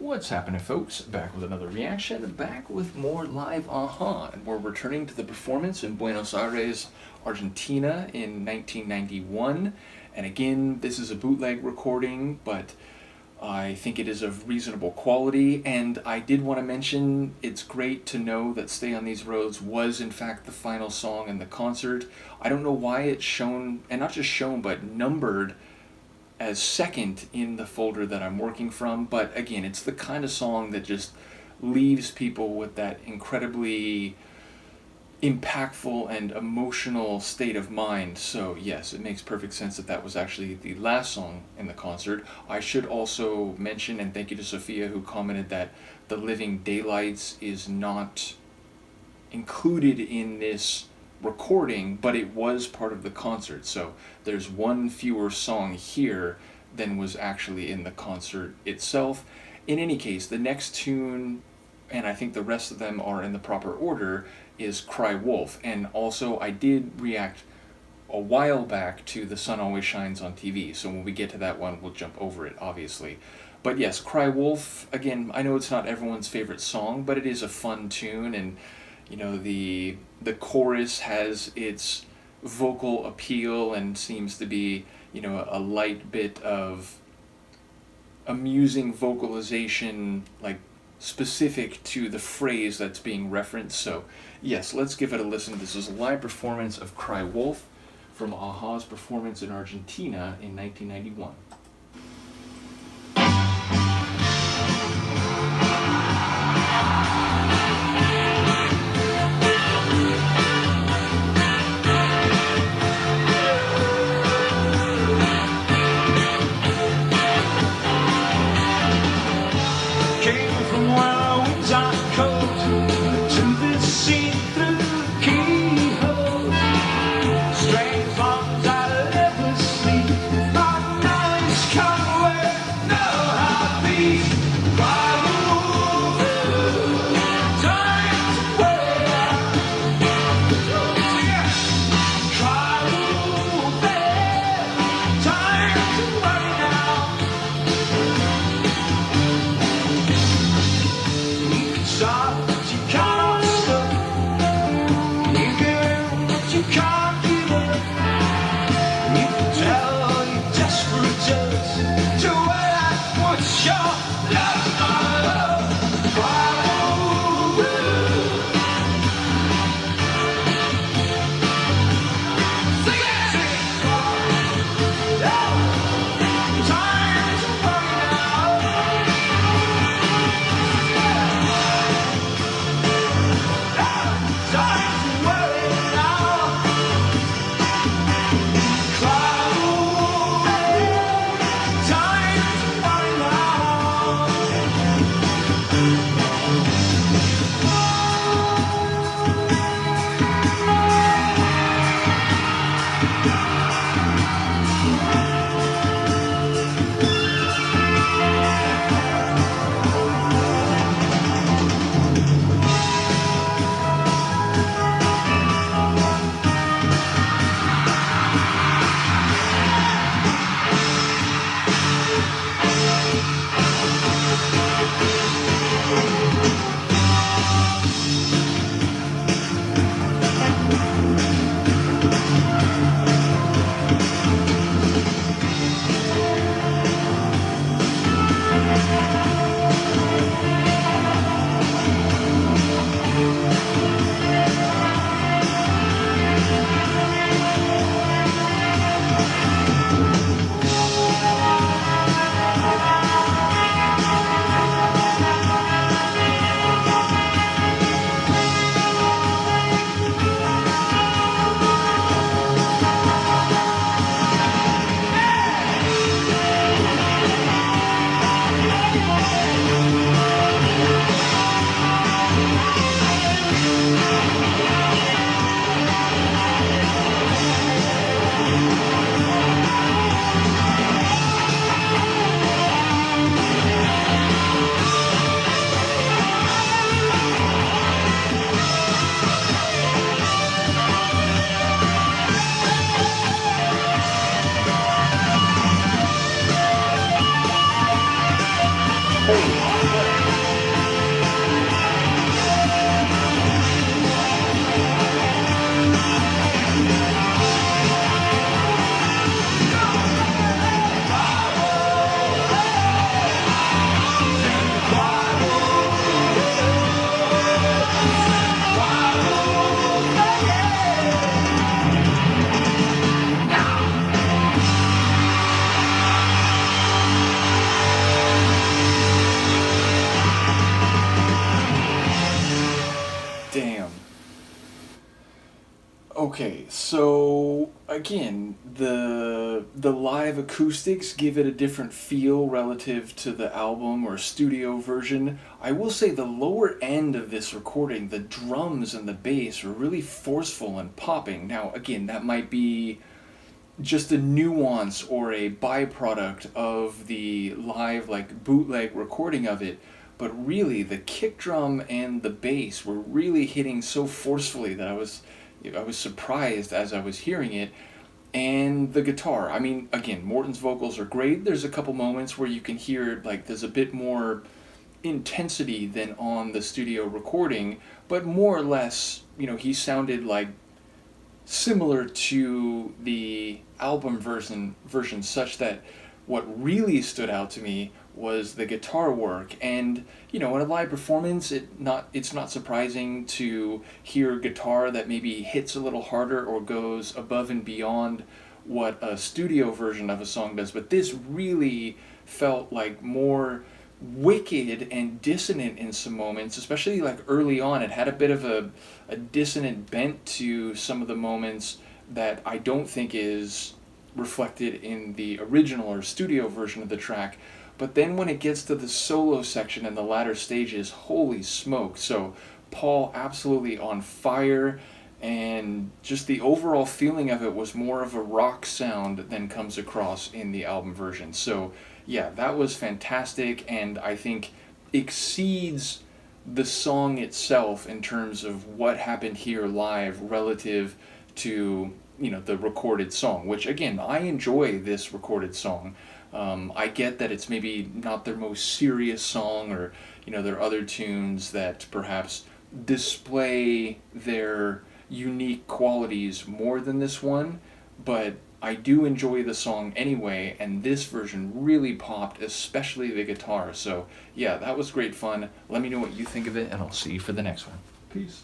What's happening, folks? Back with another reaction, back with more live Aha, and we're returning to the performance in Buenos Aires, Argentina in 1991. And again, this is a bootleg recording, but I think it is of reasonable quality, and I did want to mention it's great to know that Stay on These Roads was in fact the final song in the concert. I don't know why it's shown, and not just shown, but numbered as second in the folder that I'm working from, but again, it's the kind of song that just leaves people with that incredibly impactful and emotional state of mind. So yes, it makes perfect sense that that was actually the last song in the concert. I should also mention, and thank you to Sophia who commented that The Living Daylights is not included in this recording, but it was part of the concert, so there's one fewer song here than was actually in the concert itself. In any case, the next tune, and I think the rest of them are in the proper order, is Cry Wolf. And also I did react a while back to The Sun Always Shines on TV, so when we get to that one we'll jump over it, obviously. But yes, Cry Wolf, again, I know it's not everyone's favorite song, but it is a fun tune, and you know, the chorus has its vocal appeal and seems to be, you know, a light bit of amusing vocalization, like specific to the phrase that's being referenced. So yes, let's give it a listen. This is a live performance of Cry Wolf from Aha's performance in Argentina in 1991. Okay, so again, the live acoustics give it a different feel relative to the album or studio version. I will say the lower end of this recording, the drums and the bass are really forceful and popping. Now, again, that might be just a nuance or a byproduct of the live, like bootleg recording of it, but really the kick drum and the bass were really hitting so forcefully that I was surprised as I was hearing it. And the guitar, I mean, again, Morton's vocals are great. There's a couple moments where you can hear like there's a bit more intensity than on the studio recording, but more or less, he sounded like similar to the album version such that what really stood out to me was the guitar work. And in a live performance, it's not surprising to hear guitar that maybe hits a little harder or goes above and beyond what a studio version of a song does, but this really felt like more wicked and dissonant in some moments, especially like early on. It had a bit of a dissonant bent to some of the moments that I don't think is reflected in the original or studio version of the track. But then when it gets to the solo section and the latter stages, holy smoke. So Paul absolutely on fire, and just the overall feeling of it was more of a rock sound than comes across in the album version. So yeah, that was fantastic, and I think exceeds the song itself in terms of what happened here live relative to the recorded song, which again, I enjoy this recorded song. I get that it's maybe not their most serious song, or there are other tunes that perhaps display their unique qualities more than this one, but I do enjoy the song anyway, and this version really popped, especially the guitar. So yeah, that was great fun. Let me know what you think of it, and I'll see you for the next one. Peace.